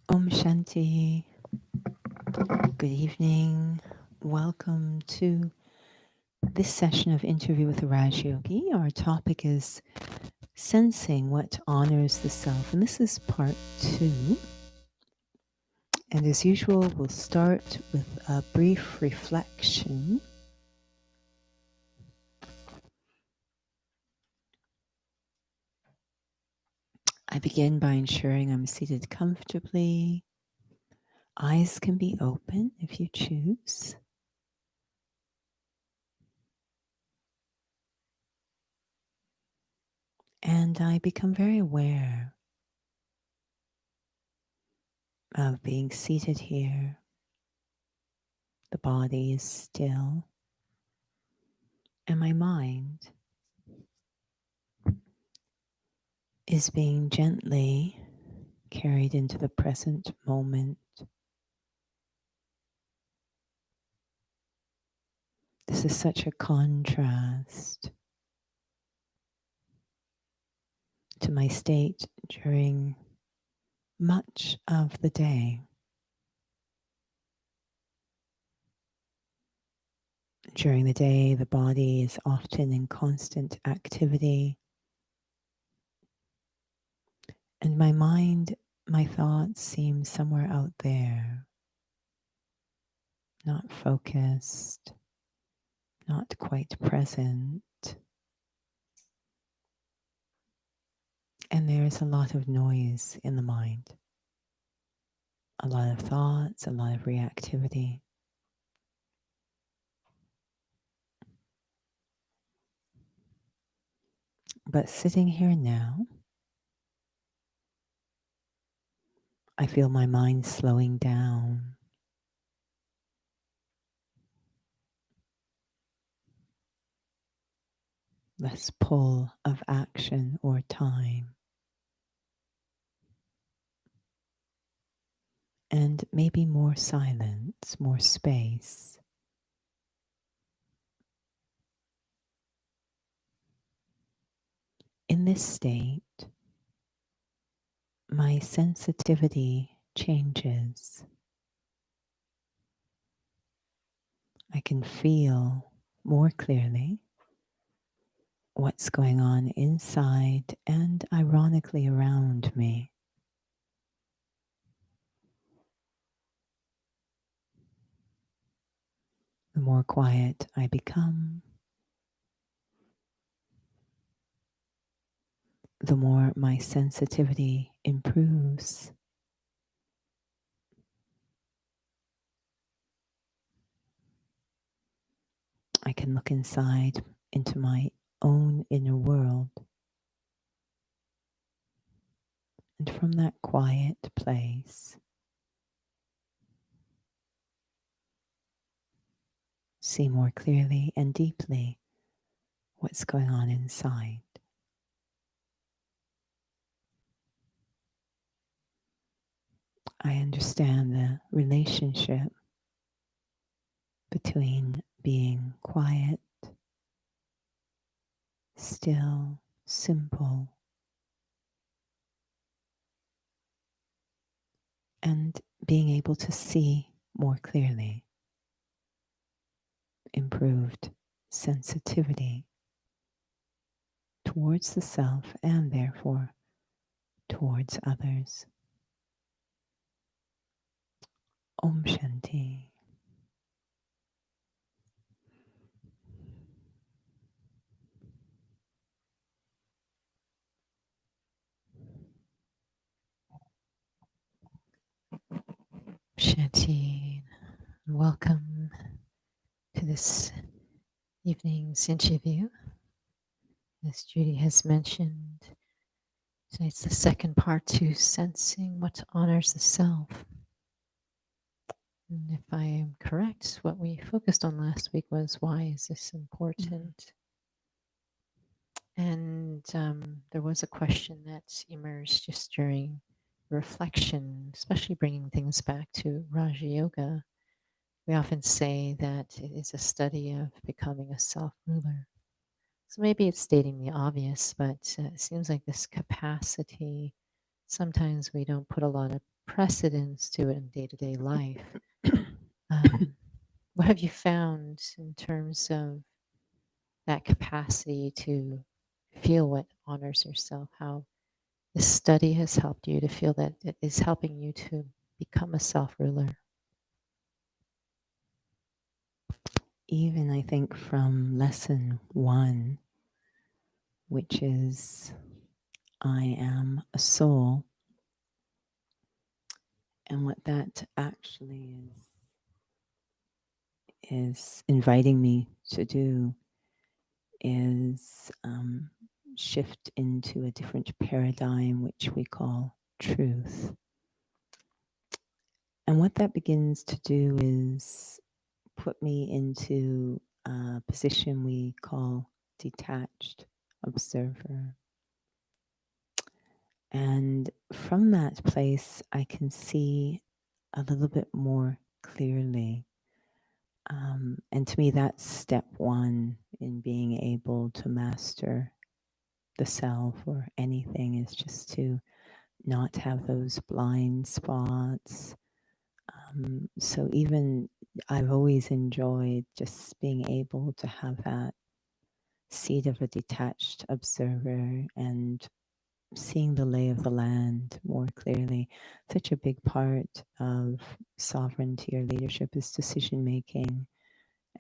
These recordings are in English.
Om Shanti. Good evening. Welcome to this session of Interview with Raj Yogi. Our topic is sensing what honors the self. And this is part 2. And as usual, we'll start with a brief reflection. I begin by ensuring I'm seated comfortably. Eyes can be open if you choose. And I become very aware of being seated here. The body is still, and my mind is being gently carried into the present moment. This is such a contrast to my state during much of the day. During the day, the body is often in constant activity, and my mind, my thoughts seem somewhere out there, not focused, not quite present. And there's a lot of noise in the mind, a lot of thoughts, a lot of reactivity. But sitting here now, I feel my mind slowing down. Less pull of action or time. And maybe more silence, more space. In this state, my sensitivity changes. I can feel more clearly what's going on inside and ironically around me. The more quiet I become, the more my sensitivity improves. I can look inside into my own inner world. And from that quiet place, see more clearly and deeply what's going on inside. I understand the relationship between being quiet, still, simple, and being able to see more clearly, improved sensitivity towards the self and therefore towards others. Om Shanti. Shanti. Welcome to this evening's interview. As Judy has mentioned, so it's the second part to sensing what honors the self. And if I am correct, what we focused on last week was why is this important? And there was a question that emerged just during reflection, especially bringing things back to Raja Yoga. We often say that it is a study of becoming a self ruler. So maybe it's stating the obvious, but it seems like this capacity, sometimes we don't put a lot of precedence to it in day to day life. Um, what have you found in terms of that capacity to feel what honors yourself? How this study has helped you to feel that it is helping you to become a self ruler? Even I think from lesson one, which is I am a soul, and what that actually is inviting me to do is shift into a different paradigm, which we call truth. And what that begins to do is put me into a position we call detached observer. And from that place, I can see a little bit more clearly. And to me, that's step one in being able to master the self or anything, is just to not have those blind spots. So even I've always enjoyed just being able to have that seat of a detached observer and seeing the lay of the land more clearly. Such a big part of sovereignty or leadership is decision making.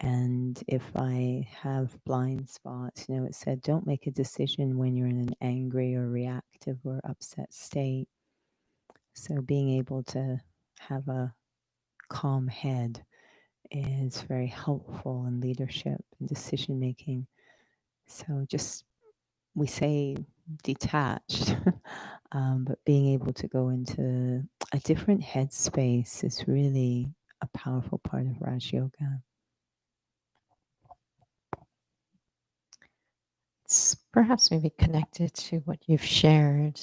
And if I have blind spots, it said don't make a decision when you're in an angry or reactive or upset state. So being able to have a calm head is very helpful in leadership and decision making. So just we say detached, but being able to go into a different headspace is really a powerful part of Raj Yoga. It's perhaps maybe connected to what you've shared.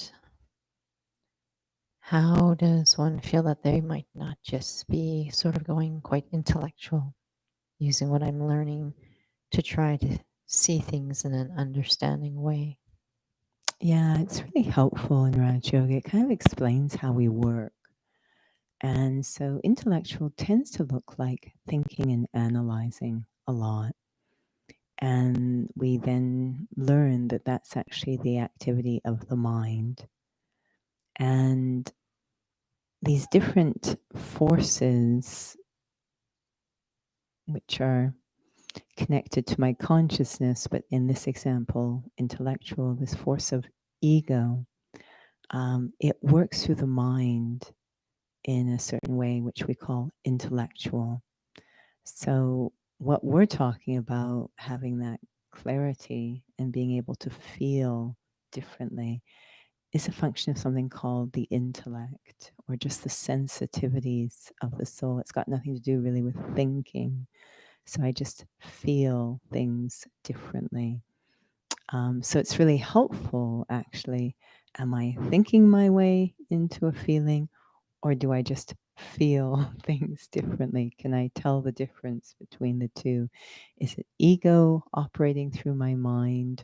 How does one feel that they might not just be sort of going quite intellectual, using what I'm learning to try to see things in an understanding way? Yeah, it's really helpful in Raj Yoga. It kind of explains how we work. And so intellectual tends to look like thinking and analyzing a lot. And we then learn that that's actually the activity of the mind. And these different forces, which are connected to my consciousness, but in this example, intellectual, this force of ego, it works through the mind in a certain way, which we call intellectual. So, what we're talking about, having that clarity and being able to feel differently, is a function of something called the intellect or just the sensitivities of the soul. It's got nothing to do really with thinking. So, I just feel things differently. So, it's really helpful, actually. Am I thinking my way into a feeling? Or do I just feel things differently? Can I tell the difference between the two? Is it ego operating through my mind,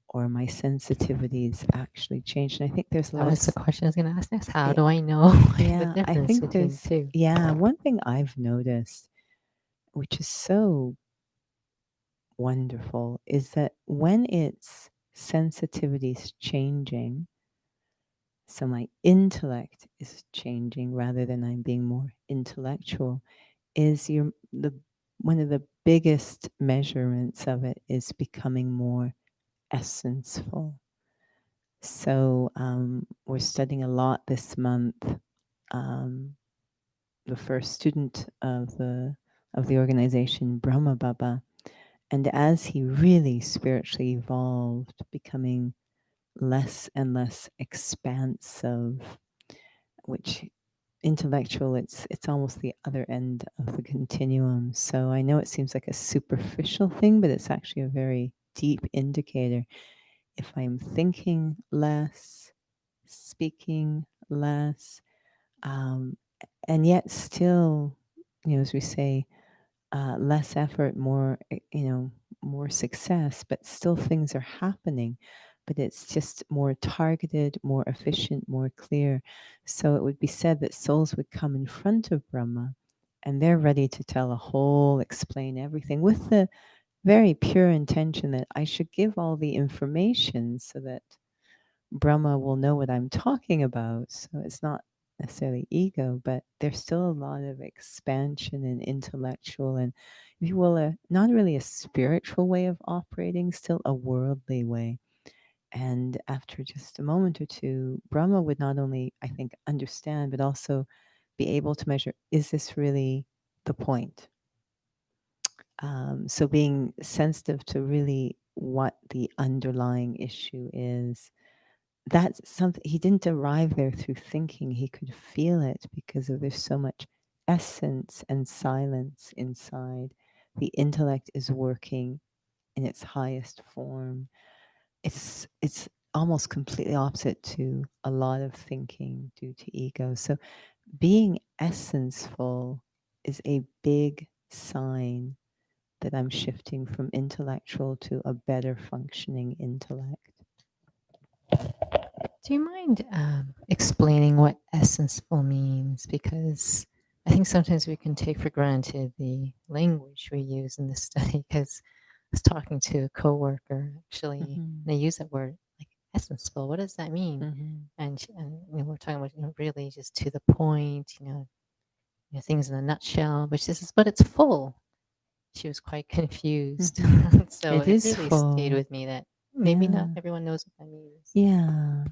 or my sensitivities actually changed? And I think there's That was the less. question I was going to ask next. How Yeah, do I know the yeah, I difference think between the there's, two? yeah, one thing I've noticed, which is so wonderful, is that when it's sensitivities changing, so my intellect is changing rather than I'm being more intellectual, is the one of the biggest measurements of it is becoming more essenceful. So we're studying a lot this month. Um, the first student of the organization, Brahma Baba, and as he really spiritually evolved, becoming less and less expansive, which intellectual, it's almost the other end of the continuum. So I know it seems like a superficial thing, but it's actually a very deep indicator. If I'm thinking less, speaking less, um, and yet still, as we say, less effort, more, more success, but still things are happening. but it's just more targeted, more efficient, more clear. So it would be said that souls would come in front of Brahma and they're ready to tell a whole, explain everything with the very pure intention that I should give all the information so that Brahma will know what I'm talking about. So it's not necessarily ego, but there's still a lot of expansion and intellectual and, if you will, not really a spiritual way of operating, still a worldly way. And after just a moment or two, Brahma would not only, I think, understand, but also be able to measure, is this really the point? So being sensitive to really what the underlying issue is, that's something he didn't arrive there through thinking. He could feel it because of there's so much essence and silence inside. The intellect is working in its highest form. It's almost completely opposite to a lot of thinking due to ego. So being essenceful is a big sign that I'm shifting from intellectual to a better functioning intellect. Do you mind explaining what essenceful means? Because I think sometimes we can take for granted the language we use in this study. Because I was talking to a coworker actually, Mm-hmm. and they use that word like essenceful. What does that mean? Mm-hmm. And we're talking about really just to the point, things in a nutshell. But she says, but it's full. She was quite confused. Mm-hmm. So It it is really stayed full. with me that maybe not Yeah. everyone knows what that means. Yeah.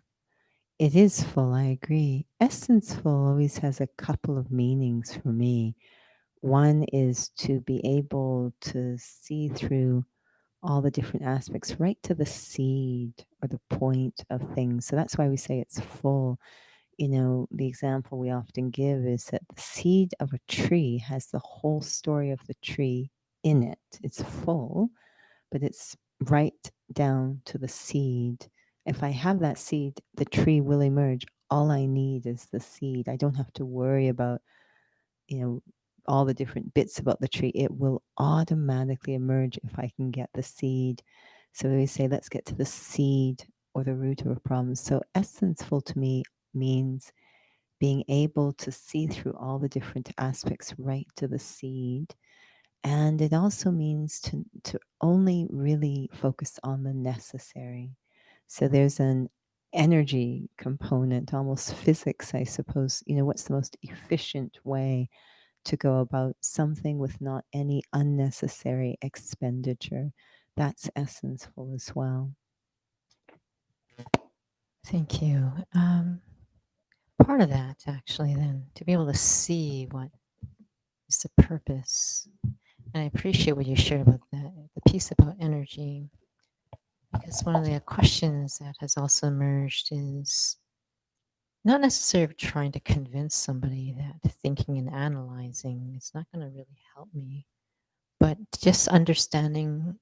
It is full. I agree. Essenceful always has a couple of meanings for me. One is to be able to see through all the different aspects right to the seed or the point of things. So that's why we say it's full. The example we often give is that the seed of a tree has the whole story of the tree in it. It's full, but it's right down to the seed. If I have that seed, the tree will emerge. All I need is the seed. I don't have to worry about, you know, all the different bits about the tree. It will automatically emerge if I can get the seed. So we say, let's get to the seed or the root of a problem. So essenceful to me means being able to see through all the different aspects right to the seed. And it also means to only really focus on the necessary. So there's an energy component, almost physics, I suppose. What's the most efficient way to go about something with not any unnecessary expenditure? That's essenceful as well. Thank you. Part of that, actually, then, to be able to see what is the purpose. And I appreciate what you shared about that, the piece about energy, because one of the questions that has also emerged is not necessarily trying to convince somebody that thinking and analyzing is not going to really help me, but just understanding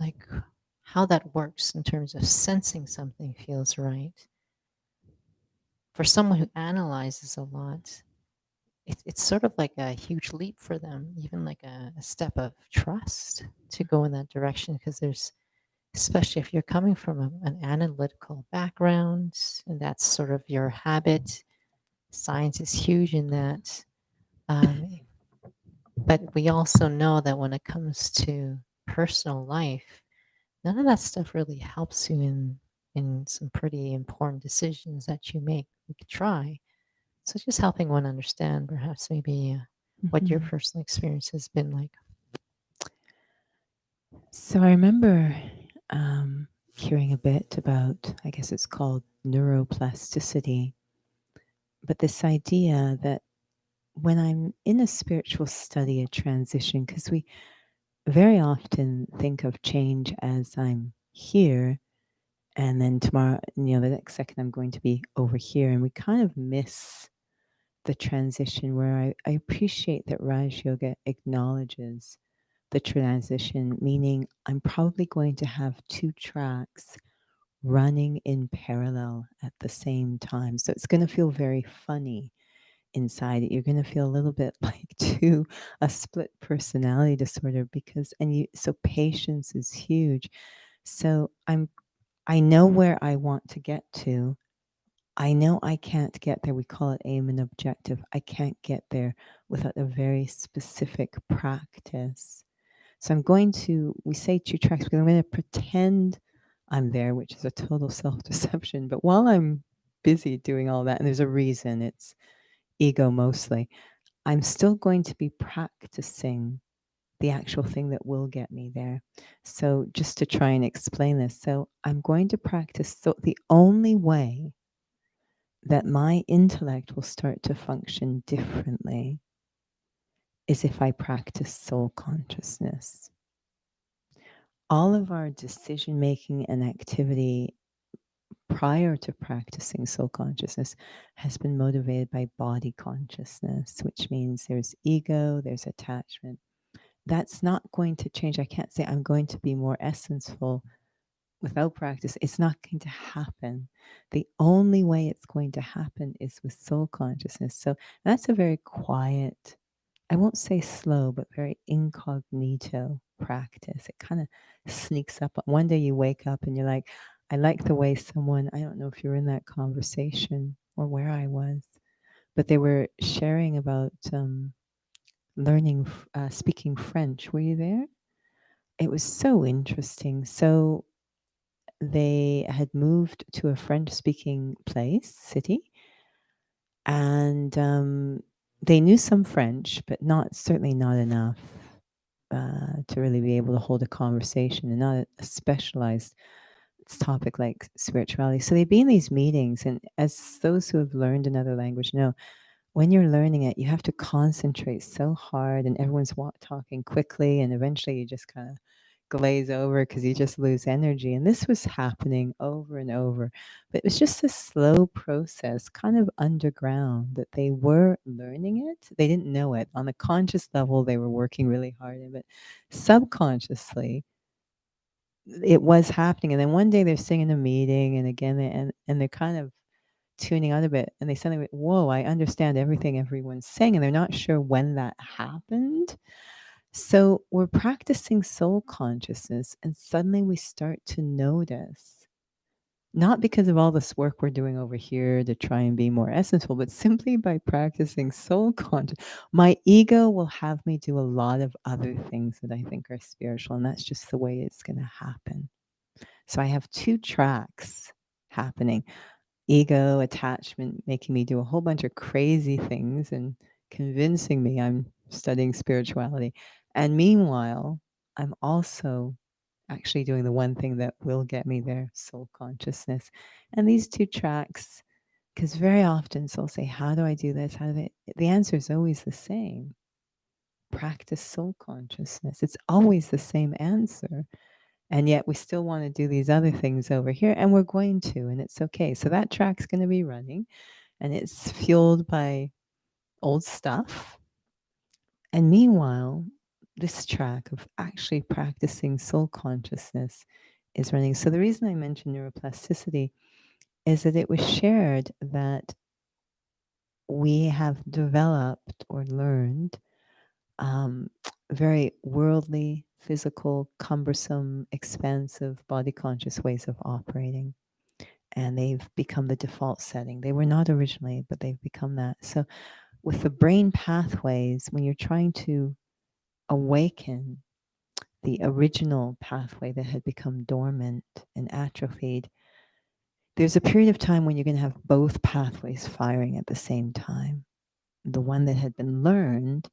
like how that works in terms of sensing something feels right. For someone who analyzes a lot, it's sort of like a huge leap for them, even like a step of trust to go in that direction. Because there's, especially if you're coming from an analytical background and that's sort of your habit, science is huge in that. Um, but we also know that when it comes to personal life, none of that stuff really helps you in some pretty important decisions that you make. You could try. So just helping one understand perhaps maybe what your Mhm. personal experience has been like. So I remember hearing a bit about, I guess it's called neuroplasticity, but this idea that when I'm in a spiritual study, a transition, because we very often think of change as I'm here and then tomorrow, the next second I'm going to be over here. And we kind of miss the transition where I appreciate that Raj Yoga acknowledges the transition, meaning I'm probably going to have two tracks running in parallel at the same time. So it's going to feel very funny inside it. You're going to feel a little bit like a split personality disorder so patience is huge. So I know where I want to get to. I know I can't get there. We call it aim and objective. I can't get there without a very specific practice. So I'm going to, we say two tracks because I'm going to pretend I'm there, which is a total self deception. But while I'm busy doing all that, and there's a reason, it's ego mostly, I'm still going to be practicing the actual thing that will get me there. So just to try and explain this, so I'm going to practice. So the only way that my intellect will start to function differently is if I practice soul consciousness. All of our decision making and activity prior to practicing soul consciousness has been motivated by body consciousness, which means there's ego, there's attachment. That's not going to change. I can't say I'm going to be more essenceful without practice. It's not going to happen. The only way it's going to happen is with soul consciousness. So that's a very quiet, I won't say slow, but very incognito practice. It kind of sneaks up. One day you wake up and you're like, I like the way someone, I don't know if you were in that conversation or where I was, but they were sharing about learning, speaking French. Were you there? It was so interesting. So they had moved to a French speaking city, and they knew some French, but not certainly not enough to really be able to hold a conversation, and not a specialized topic like spirituality. So they'd be in these meetings, and as those who have learned another language know, when you're learning it, you have to concentrate so hard, and everyone's talking quickly, and eventually you just kind of glaze over because you just lose energy. And this was happening over and over. But it was just a slow process, kind of underground, that they were learning it. They didn't know it. On the conscious level, they were working really hard, but subconsciously, it was happening. And then one day they're sitting in a meeting, and again, and they're kind of tuning out a bit, and they suddenly went, whoa, I understand everything everyone's saying. And they're not sure when that happened. So we're practicing soul consciousness, and suddenly we start to notice, not because of all this work we're doing over here to try and be more essential, but simply by practicing soul conscious. My ego will have me do a lot of other things that I think are spiritual, and that's just the way it's going to happen. So I have two tracks happening: ego, attachment, making me do a whole bunch of crazy things and convincing me I'm studying spirituality. And meanwhile, I'm also actually doing the one thing that will get me there, soul consciousness. And these two tracks, because very often soul say, how do I do this? How do they? The answer is always the same. Practice soul consciousness. It's always the same answer. And yet we still want to do these other things over here, and we're going to, and it's okay. So that track's going to be running, and it's fueled by old stuff. And meanwhile, this track of actually practicing soul consciousness is running. So the reason I mentioned neuroplasticity is that it was shared that we have developed or learned um, very worldly, physical, cumbersome, expensive, body conscious ways of operating. And they've become the default setting. They were not originally, but they've become that. So, with the brain pathways, when you're trying to awaken the original pathway that had become dormant and atrophied, there's a period of time when you're going to have both pathways firing at the same time. The one that had been learned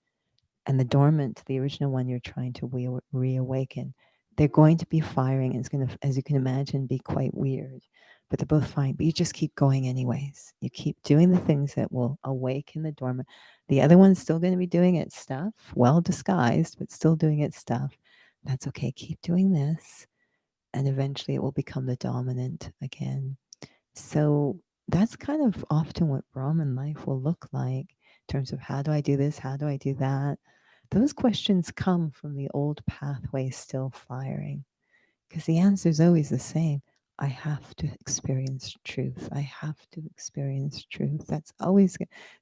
and the dormant, the original one you're trying to reawaken, they're going to be firing, and it's going to, as you can imagine, be quite weird. But they're both fine. But you just keep going anyways. You keep doing the things that will awaken the dormant. The other one's still going to be doing its stuff, well disguised, but still doing its stuff. That's okay. Keep doing this. And eventually it will become the dominant again. So that's kind of often what Brahman life will look like in terms of how do I do this? How do I do that? Those questions come from the old pathway still firing, because the answer is always the same. I have to experience truth. I have to experience truth. That's always,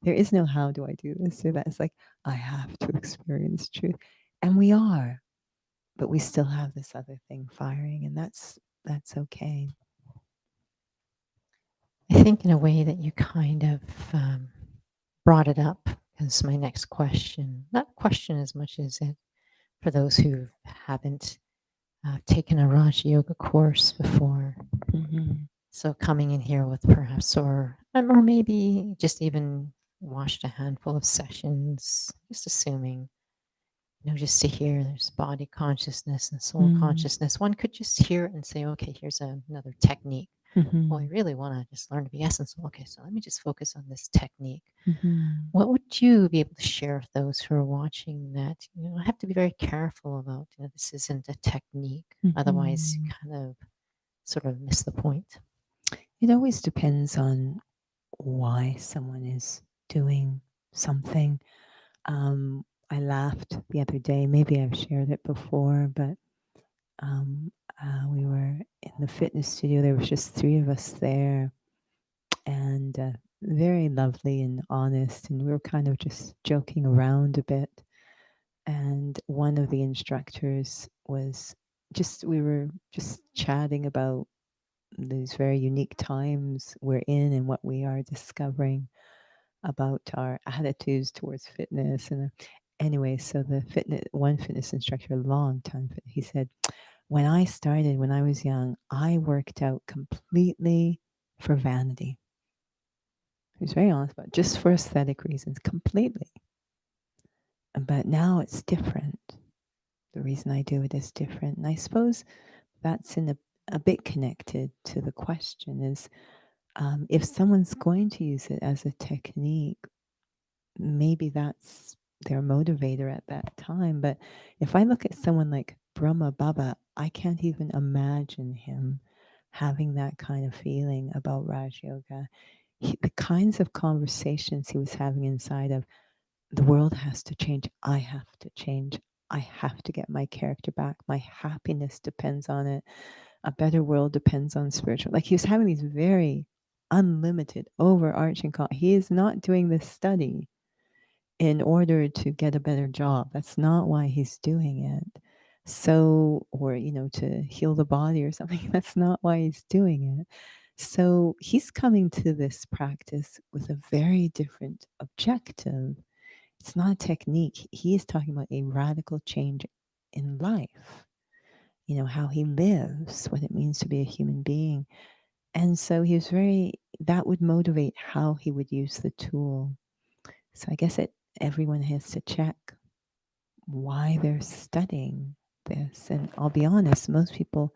there is no how do I do this or that. It's like, I have to experience truth. And we are, but we still have this other thing firing, and that's okay. think in a way that you kind of brought it up, because my next question, not question as much as it, for those who haven't taken a Raj Yoga course before, Mm-hmm. so coming in here with perhaps, or maybe just even watched a handful of sessions, just assuming, just to hear there's body consciousness and soul consciousness, one could just hear it and say, okay, here's another technique. Well, I Mm-hmm. really want to just learn to be essenceful. Okay, so let me just focus on this technique. Mm-hmm. What would you be able to share with those who are watching that, I have to be very careful about, this isn't a technique. Otherwise, you Mm-hmm. kind of sort of miss the point. It always depends on why someone is doing something. I laughed the other day. Maybe I've shared it before, but um, we were in the fitness studio. There was just three of us there, and very lovely and honest. And we were kind of just joking around a bit. And one of the instructors was we were just chatting about these very unique times we're in and what we are discovering about our attitudes towards fitness. And anyway, so the fitness instructor, a long time, he said, when I started, when I was young, I worked out completely for vanity. He was very honest about it, just for aesthetic reasons, completely. But now it's different. The reason I do it is different. And I suppose that's a bit connected to the question is if someone's going to use it as a technique, maybe that's their motivator at that time. But if I look at someone like Brahma Baba, I can't even imagine him having that kind of feeling about Raj Yoga. The kinds of conversations he was having inside of the world has to change. I have to change. I have to get my character back. My happiness depends on it. A better world depends on spiritual. Like he was having these very unlimited, overarching. He is not doing this study in order to get a better job. That's not why he's doing it. So, or, to heal the body or something. That's not why he's doing it. So he's coming to this practice with a very different objective. It's not a technique. He is talking about a radical change in life, how he lives, what it means to be a human being. And so that would motivate how he would use the tool. So I guess everyone has to check why they're studying this. And I'll be honest, most people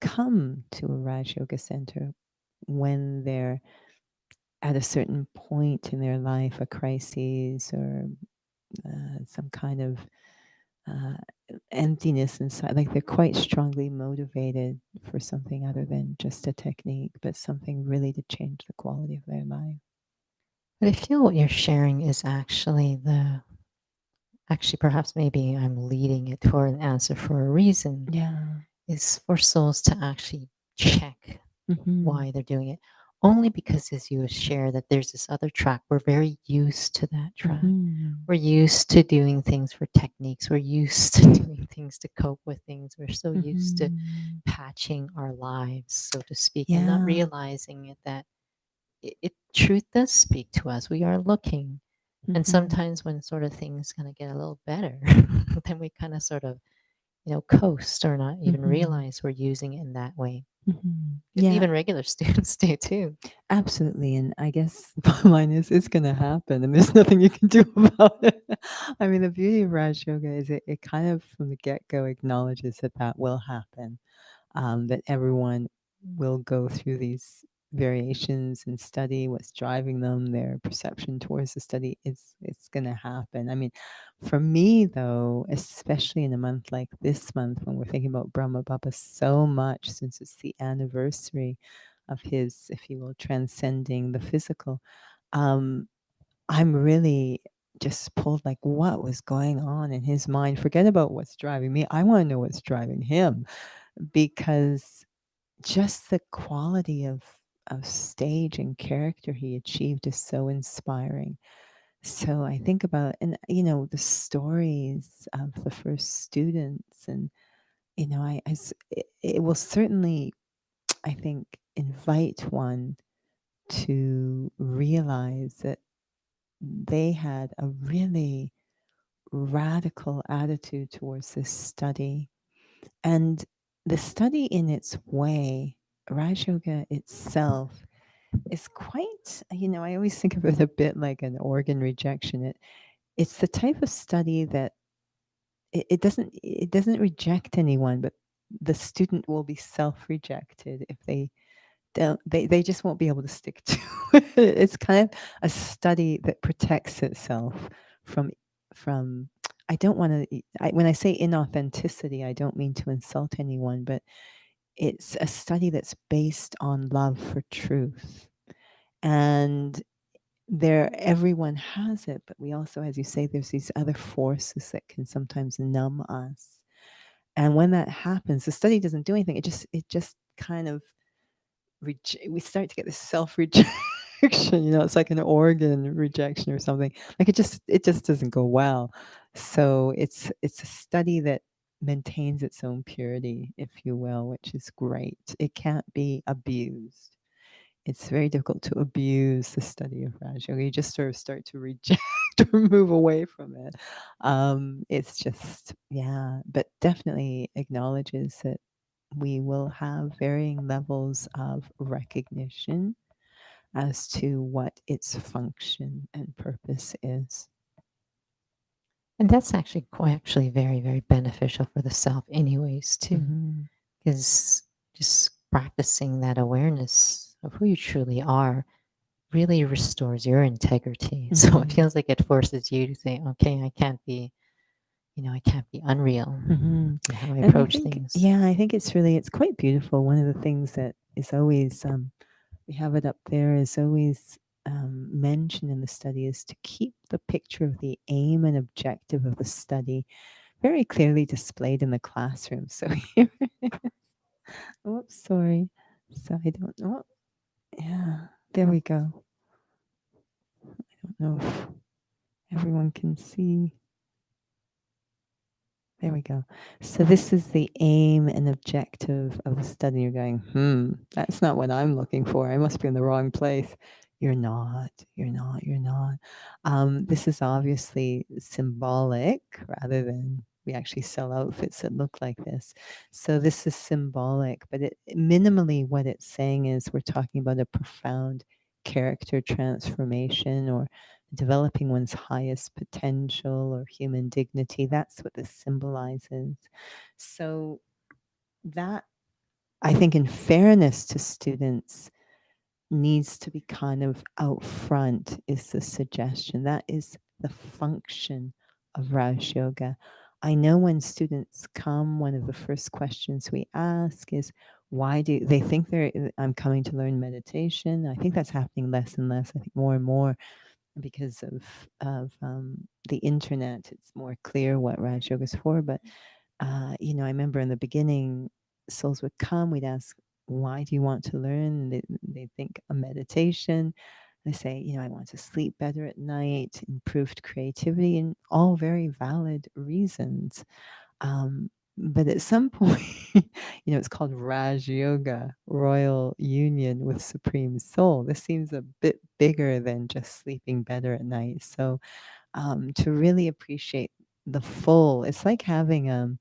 come to a Raj Yoga Center when they're at a certain point in their life, a crisis or some kind of uh, emptiness inside. Like they're quite strongly motivated for something other than just a technique, but something really to change the quality of their life. But I feel what you're sharing is actually, perhaps maybe I'm leading it toward an answer for a reason, Yeah. is for souls to actually check Mm-hmm. why they're doing it. Only because, as you share, that there's this other track. We're very used to that track. Mm-hmm. We're used to doing things for techniques. We're used to doing things to cope with things. We're so used to Mm-hmm. patching our lives, so to speak, and not Yeah. realizing that truth does speak to us. We are looking. And Mm-hmm. sometimes when sort of things kind of get a little better, then we kind of sort of, coast or not even Mm-hmm. realize we're using it in that way. Mm-hmm. Because Yeah, even regular students do too. absolutely. And I guess the bottom line is it's going to happen and there's nothing you can do about it. I mean, the beauty of Raj Yoga is it kind of from the get go acknowledges that will happen, that everyone will go through these variations and study what's driving them, their perception towards the study. It's going to happen. I mean, for me, though, especially in a month like this month when we're thinking about Brahma Baba so much since it's the anniversary of his, if you will, transcending the physical, um, I'm really just pulled like what was going on in his mind. Forget about what's driving me. I want to know what's driving him because just the quality of stage and character he achieved is so inspiring. So I think about and the stories of the first students and it will certainly I think invite one to realize that they had a really radical attitude towards this study. And the study in its way, Raj Yoga itself, is quite, I always think of it a bit like an organ rejection. It's the type of study that it doesn't reject anyone, but the student will be self-rejected if they just won't be able to stick to it. It's kind of a study that protects itself from from I don't want to when I say inauthenticity, I don't mean to insult anyone, but it's a study that's based on love for truth. And there everyone has it, but we also, as you say, there's these other forces that can sometimes numb us. And when that happens, the study doesn't do anything. It just kind of we start to get this self rejection. It's like an organ rejection or something. Like it just doesn't go well. So it's a study that maintains its own purity, if you will, which is great. It can't be abused. It's very difficult to abuse the study of Raj Yoga. You just sort of start to reject or move away from it. It's just, yeah, but definitely acknowledges that we will have varying levels of recognition as to what its function and purpose is. And that's actually very, very beneficial for the self, anyways, too, Hmm. because just practicing that awareness of who you truly are really restores your integrity. So it Hmm. feels like it forces you to say, okay, I can't be unreal Hmm. in how I And I approach think, things. yeah, I think it's quite beautiful. One of the things that is always we have it up there is always mentioned in the study is to keep the picture of the aim and objective of the study very clearly displayed in the classroom. So here, oops, sorry. So I don't know. Yeah, there we go. I don't know if everyone can see. There we go. So this is the aim and objective of the study. You're going, that's not what I'm looking for. I must be in the wrong place. You're not. You're not. You're not. This is obviously symbolic rather than we actually sell outfits that look like this. So this is symbolic, but minimally what it's saying is we're talking about a profound character transformation or developing one's highest potential or human dignity. That's what this symbolizes. So, that I think, in fairness to students, needs to be kind of out front, is the suggestion. That is the function of Raj Yoga. I know when students come, one of the first questions we ask is, why do they think I'm coming to learn meditation? I think that's happening less and less. I think more and more because of the internet, it's more clear what Raj Yoga is for. But I remember in the beginning, souls would come. We'd ask, "Why do you want to learn?" And they think a meditation. They say, "I want to sleep better at night, improved creativity," and all very valid reasons. But at some point, it's called Raj Yoga, Royal Union with Supreme Soul. This seems a bit bigger than just sleeping better at night. So to really appreciate the full, it's like having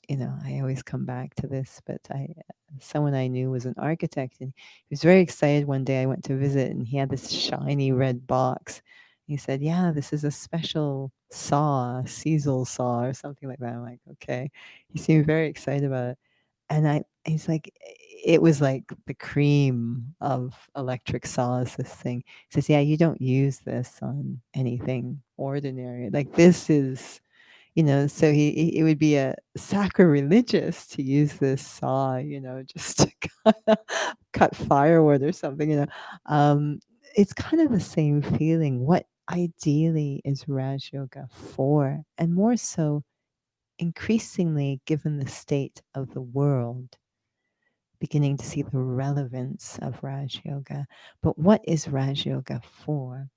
I always come back to this, but someone I knew was an architect, and he was very excited one day I went to visit, and he had this shiny red box. He said, "Yeah, this is a special saw, a Cecil saw or something like that." I'm like, "Okay." He seemed very excited about it. And he's like, it was like the cream of electric saws, this thing. He says, "Yeah, you don't use this on anything ordinary. Like this is so it would be a sacrilegious to use this saw, just to kinda cut firewood or something, Um, it's kind of the same feeling. What ideally is Raj Yoga for? And more so, increasingly, given the state of the world, beginning to see the relevance of Raj Yoga. But what is Raj Yoga for?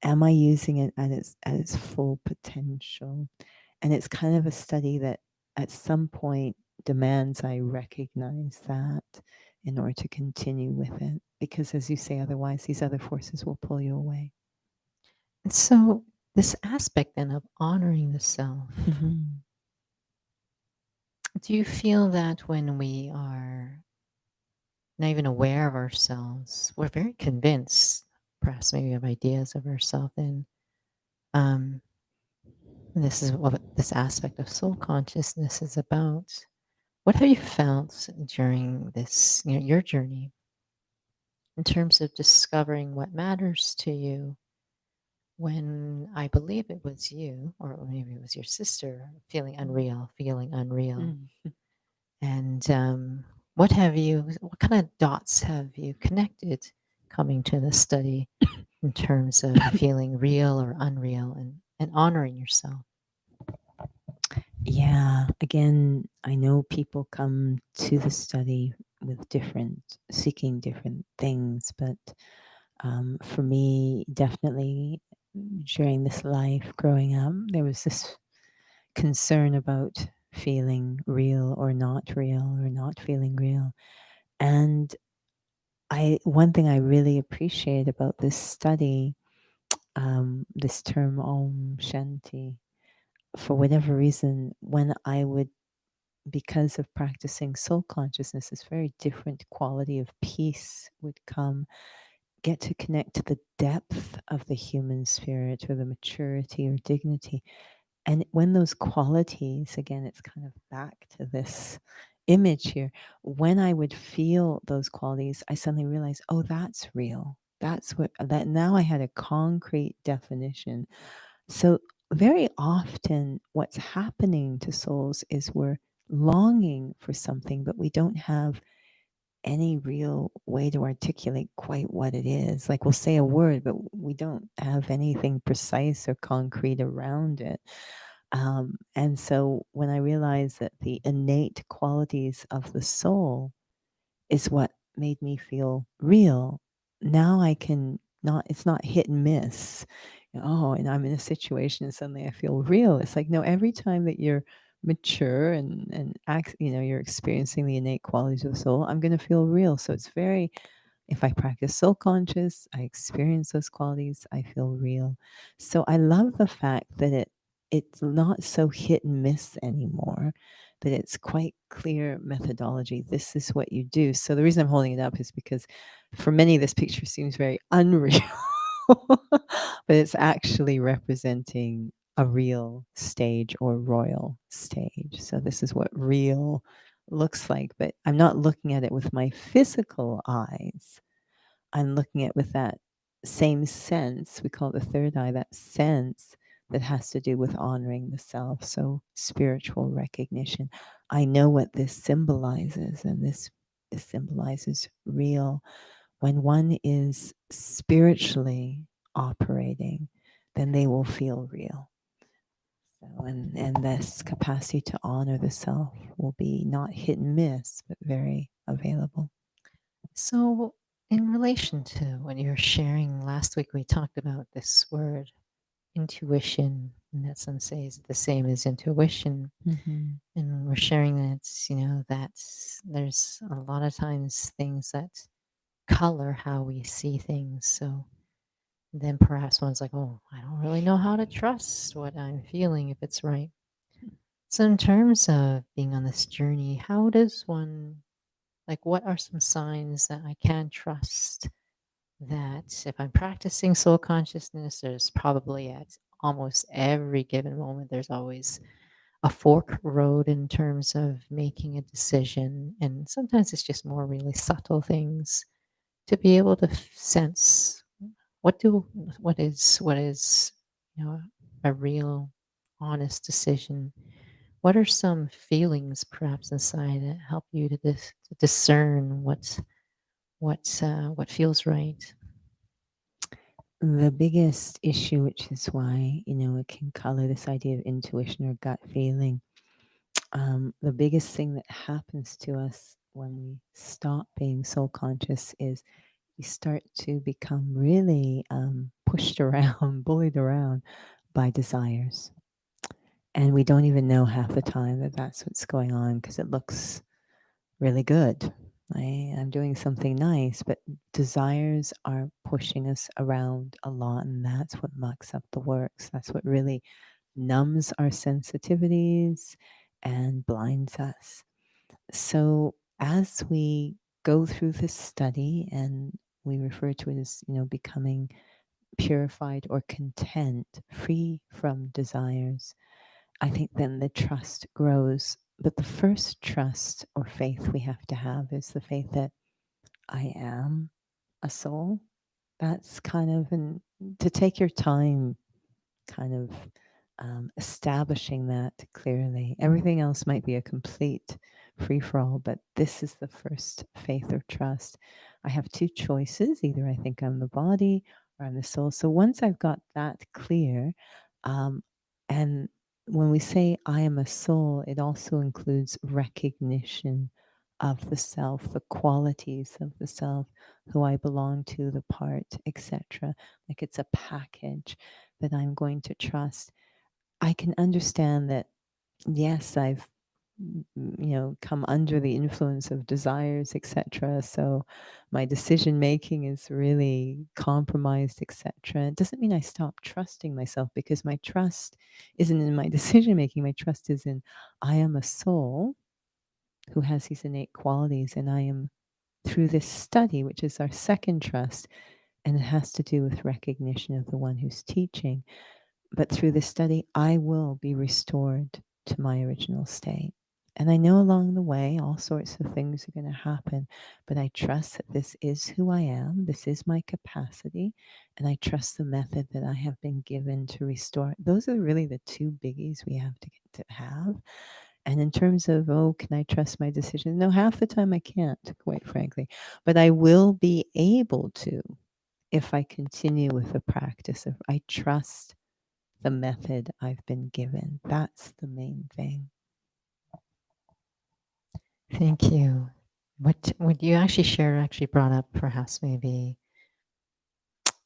Am I using it at its full potential? And it's kind of a study that at some point demands I recognize that in order to continue with it. because, as you say, otherwise these other forces will pull you away. And so, this aspect then of honoring the self, Hmm. do you feel that when we are not even aware of ourselves, we're very convinced, perhaps maybe of ideas of ourselves, and um, this is what this aspect of soul consciousness is about. What have you felt during this, your journey in terms of discovering what matters to you when I believe it was you, or maybe it was your sister, feeling unreal? Mm. And what kind of dots have you connected coming to the study in terms of feeling real or unreal and honoring yourself? Yeah, again, I know people come to the study with seeking different things, but for me, definitely during this life growing up, there was this concern about feeling real or not real or not feeling real. And one thing I really appreciate about this study, this term Om Shanti, for whatever reason, when I would, because of practicing soul consciousness, this very different quality of peace would come, get to connect to the depth of the human spirit or the maturity or dignity. And when those qualities, again, it's kind of back to this image here, when I would feel those qualities, I suddenly realized, oh, that's real. That's what that now I had a concrete definition. So, very often, what's happening to souls is we're longing for something, but we don't have any real way to articulate quite what it is. Like we'll say a word, but we don't have anything precise or concrete around it. And so when I realized that the innate qualities of the soul is what made me feel real, now I can not, it's not hit and miss. Oh, and I'm in a situation and suddenly I feel real. It's like, no, every time that you're mature and act, you're experiencing the innate qualities of the soul, I'm going to feel real. So it's very, if I practice soul conscious, I experience those qualities, I feel real. So I love the fact that it's not so hit and miss anymore, that it's quite clear methodology. This is what you do. So the reason I'm holding it up is because for many this picture seems very unreal. But it's actually representing a real stage or royal stage. So this is what real looks like, but I'm not looking at it with my physical eyes. I'm looking at with that same sense, we call it the third eye, that sense that has to do with honoring the self. So spiritual recognition. I know what this symbolizes, and this symbolizes real. When one is spiritually operating, then they will feel real. So, and this capacity to honor the self will be not hit and miss, but very available. So, in relation to what you were sharing last week, we talked about this word intuition, and that some say is the same as intuition. Hmm. And we're sharing that, that's there's a lot of times things that color how we see things. So then perhaps one's like, oh, I don't really know how to trust what I'm feeling if it's right. So, in terms of being on this journey, how does one, like, what are some signs that I can trust that if I'm practicing soul consciousness, there's probably at almost every given moment, there's always a fork road in terms of making a decision. And sometimes it's just more really subtle things to be able to sense what do what is a real honest decision. What are some feelings perhaps inside that help you to discern what feels right? The biggest issue, which is why, it can color this idea of intuition or gut feeling. The biggest thing that happens to us when we stop being soul conscious is we start to become really pushed around, bullied around by desires. And we don't even know half the time that that's what's going on because it looks really good. I'm doing something nice, but desires are pushing us around a lot, and that's what mucks up the works. That's what really numbs our sensitivities and blinds us. So as we go through this study, and we refer to it as, becoming purified or content, free from desires, I think then the trust grows. But the first trust or faith we have to have is the faith that I am a soul. That's kind of to take your time, kind of establishing that clearly. Everything else might be a complete free for all, but this is the first faith or trust. I have two choices: either I think I'm the body or I'm the soul. So once I've got that clear, um, and when we say I am a soul, it also includes recognition of the self, the qualities of the self, who I belong to, the part, etc. Like it's a package that I'm going to trust. I can understand that, yes, I've come under the influence of desires, etc. So my decision making is really compromised, etc. It doesn't mean I stop trusting myself, because my trust isn't in my decision making. My trust is in I am a soul who has these innate qualities, and I am, through this study, which is our second trust, and it has to do with recognition of the one who's teaching. But through this study, I will be restored to my original state. And I know along the way, all sorts of things are going to happen, but I trust that this is who I am. This is my capacity. And I trust the method that I have been given to restore. Those are really the two biggies we have to get to have. And in terms of, oh, can I trust my decision? No, half the time I can't, quite frankly. But I will be able to if I continue with the practice of I trust the method I've been given. That's the main thing. Thank you. What you actually shared actually brought up perhaps maybe,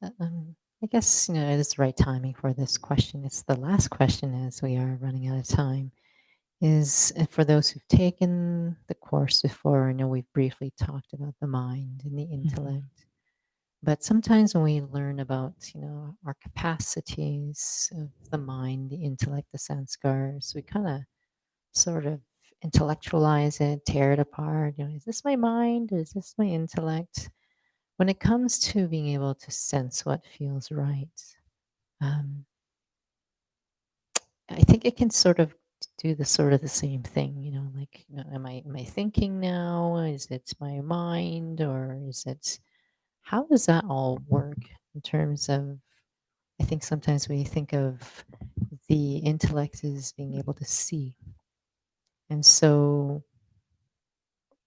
I guess, it is the right timing for this question. It's the last question as we are running out of time. Is for those who've taken the course before, I know we've briefly talked about the mind and the Mhm. intellect. But sometimes when we learn about, our capacities of the mind, the intellect, the sanskars, we kind of sort of intellectualize it, tear it apart. Is this my mind? Or is this my intellect? When it comes to being able to sense what feels right, um, I think it can sort of do the sort of the same thing. Like, am I thinking now? Is it my mind, or is it? How does that all work in terms of? I think sometimes we think of the intellect as being able to see, and so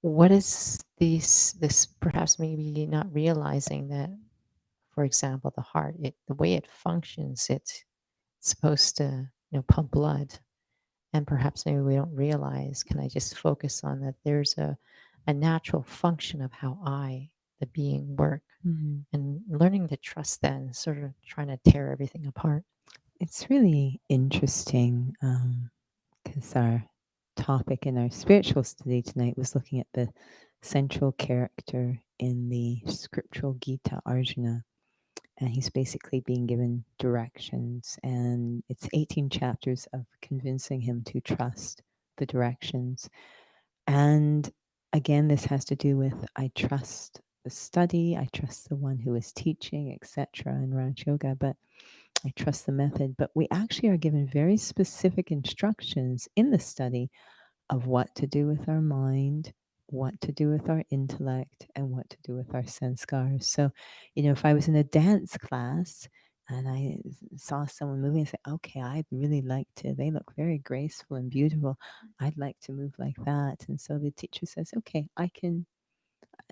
what is this perhaps maybe not realizing that, for example, the heart, the way it functions, it's supposed to pump blood, and perhaps maybe we don't realize, can I just focus on that there's a natural function of how I, the being, work, Mhm. and learning to trust that and sort of trying to tear everything apart. It's really interesting, because our topic in our spiritual study tonight was looking at the central character in the scriptural Gita, Arjuna. And he's basically being given directions. And it's 18 chapters of convincing him to trust the directions. And again, this has to do with I trust the study, I trust the one who is teaching, etc., in Raj Yoga, but I trust the method. But we actually are given very specific instructions in the study of what to do with our mind, what to do with our intellect, and what to do with our sanskars. So, if I was in a dance class and I saw someone moving, I say, okay, I'd really like to, they look very graceful and beautiful. I'd like to move like that. And so the teacher says, okay,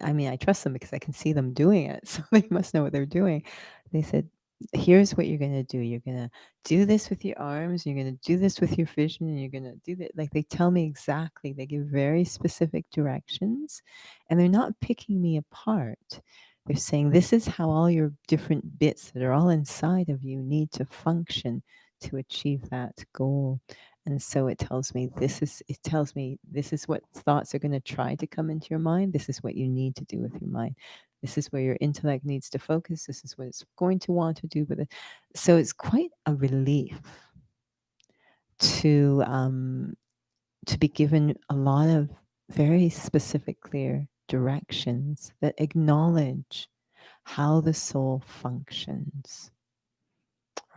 I mean, I trust them because I can see them doing it. So they must know what they're doing. They said, here's what you're going to do. You're going to do this with your arms. You're going to do this with your vision. And you're going to do that. Like they tell me exactly. They give very specific directions. And they're not picking me apart. They're saying, this is how all your different bits that are all inside of you need to function to achieve that goal. And so it tells me this is what thoughts are going to try to come into your mind. This is what you need to do with your mind. This is where your intellect needs to focus. This is what it's going to want to do with it. So it's quite a relief to to be given a lot of very specific, clear directions that acknowledge how the soul functions,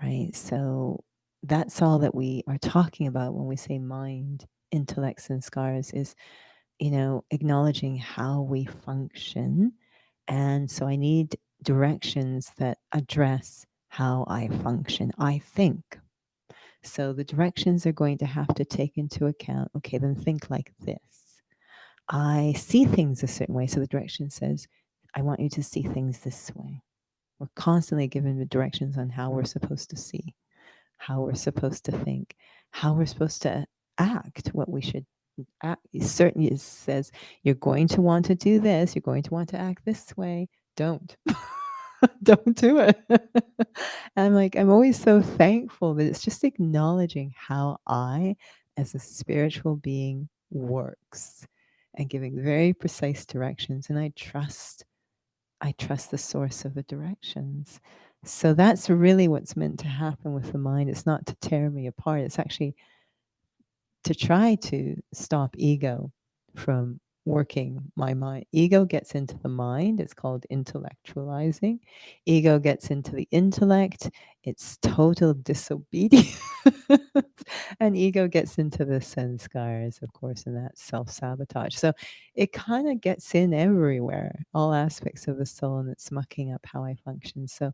right? So that's all that we are talking about when we say mind, intellects, and scars is, acknowledging how we function. And so I need directions that address how I function. I think. So the directions are going to have to take into account, okay, then think like this. I see things a certain way. So the direction says, I want you to see things this way. We're constantly given the directions on how we're supposed to see, how we're supposed to think, how we're supposed to act, what we should act. It certainly says, you're going to want to do this, you're going to want to act this way. Don't. Don't do it. And I'm always so thankful that it's just acknowledging how I, as a spiritual being, works and giving very precise directions. And I trust the source of the directions. So that's really what's meant to happen with the mind. It's not to tear me apart. It's actually to try to stop ego from working my mind. Ego gets into the mind, it's called intellectualizing. Ego gets into the intellect, it's total disobedience. And ego gets into the sense scars, of course, and that's self sabotage. So it kind of gets in everywhere, all aspects of the soul, and it's mucking up how I function. So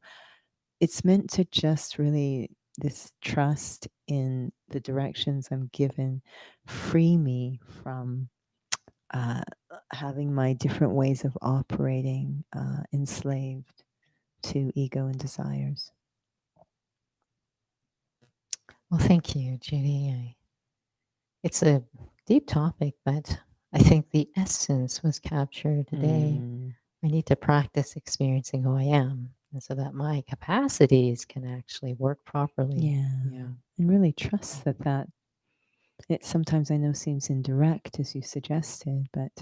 it's meant to just really this trust in the directions I'm given free me from uh, having my different ways of operating enslaved to ego and desires. Well, thank you, Judy. It's a deep topic, but I think the essence was captured today. Mm, I need to practice experiencing who I am, and so that my capacities can actually work properly. yeah, Yeah. and really trust that it sometimes I know seems indirect as you suggested, but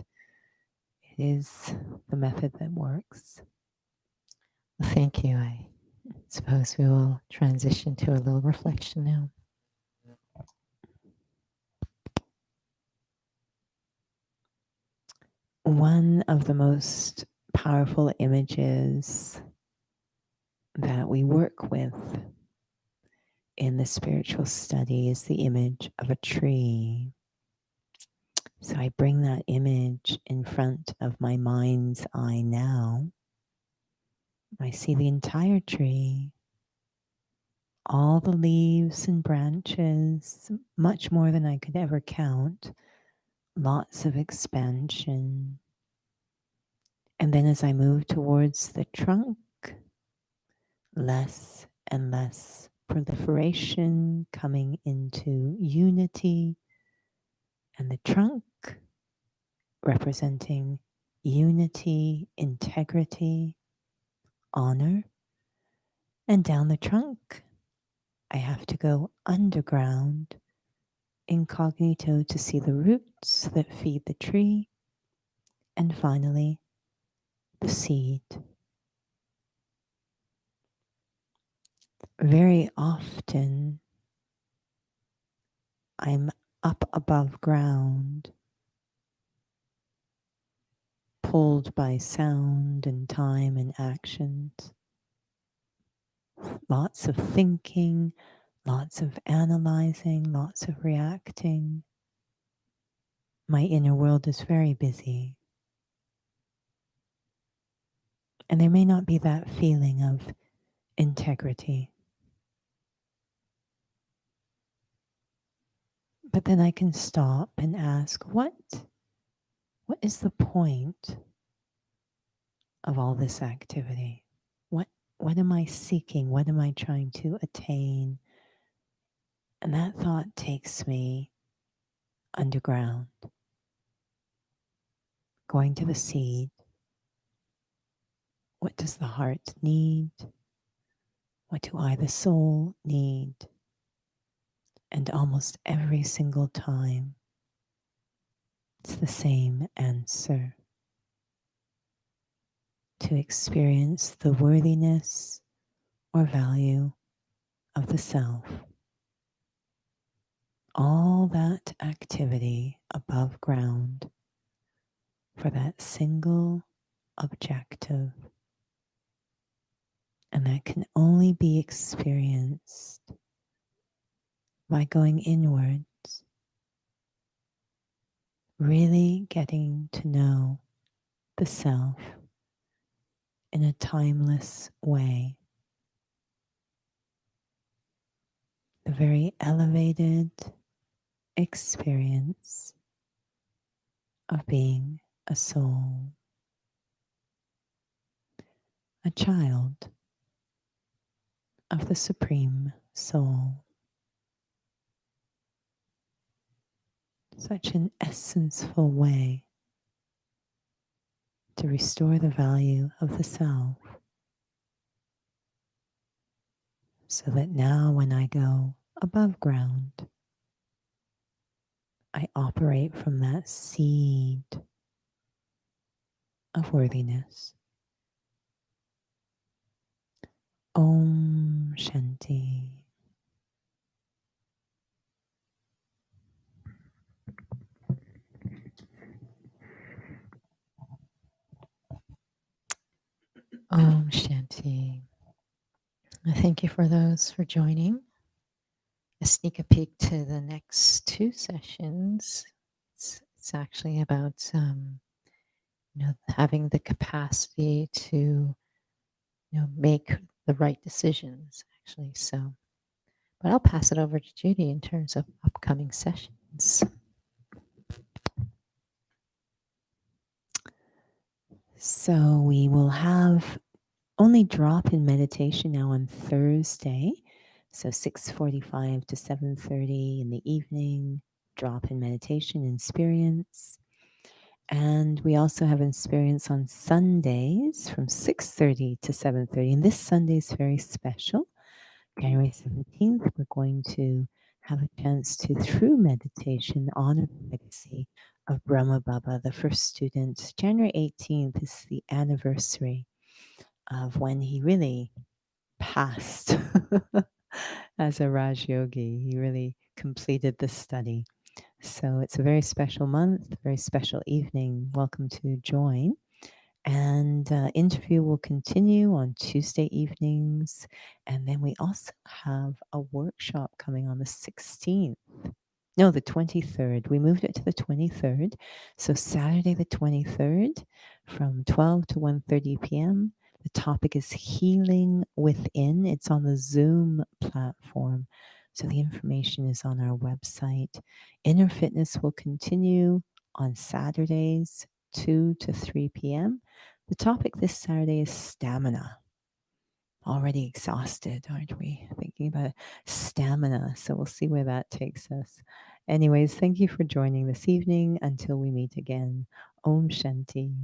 it is the method that works. Well, thank you. I suppose we will transition to a little reflection now. One of the most powerful images that we work with in the spiritual study is the image of a tree. So I bring that image in front of my mind's eye now. I see the entire tree, all the leaves and branches, much more than I could ever count, lots of expansion. And then as I move towards the trunk, less and less proliferation coming into unity, and the trunk representing unity, integrity, honor. And down the trunk, I have to go underground, incognito, to see the roots that feed the tree, and finally, the seed. Very often, I'm up above ground, pulled by sound and time and actions. Lots of thinking, lots of analyzing, lots of reacting. My inner world is very busy. And there may not be that feeling of integrity. But then I can stop and ask, what is the point of all this activity? What am I seeking? What am I trying to attain? And that thought takes me underground, going to the seed. What does the heart need? What do I, the soul, need? And almost every single time, it's the same answer: to experience the worthiness or value of the self. All that activity above ground for that single objective, and that can only be experienced by going inwards, really getting to know the self in a timeless way, the very elevated experience of being a soul, a child of the Supreme Soul. Such an essenceful way to restore the value of the self, so that now when I go above ground, I operate from that seed of worthiness. Om Shanti. Om Shanti. I thank you for those for joining. A sneak a peek to the next two sessions. It's actually about having the capacity to make the right decisions. Actually, so. But I'll pass it over to Judy in terms of upcoming sessions. So we will have only drop-in meditation now on Thursday. So 6:45 to 7:30 in the evening, drop-in meditation experience. And we also have experience on Sundays from 6:30 to 7:30. And this Sunday is very special. January 17th, we're going to have a chance to, through meditation, honor the legacy of Brahma Baba, the first student. January 18th is the anniversary of when he really passed as a Raj Yogi. He really completed the study. So it's a very special month, very special evening. Welcome to join. And interview will continue on Tuesday evenings. And then we also have a workshop coming on the 16th. No, the 23rd. We moved it to the 23rd. So Saturday the 23rd from 12 to 1:30 p.m. The topic is healing within. It's on the Zoom platform. So the information is on our website. Inner Fitness will continue on Saturdays, 2 to 3 p.m. The topic this Saturday is stamina. Already exhausted, aren't we? Thinking about stamina. So we'll see where that takes us. Anyways, thank you for joining this evening. Until we meet again. Om Shanti.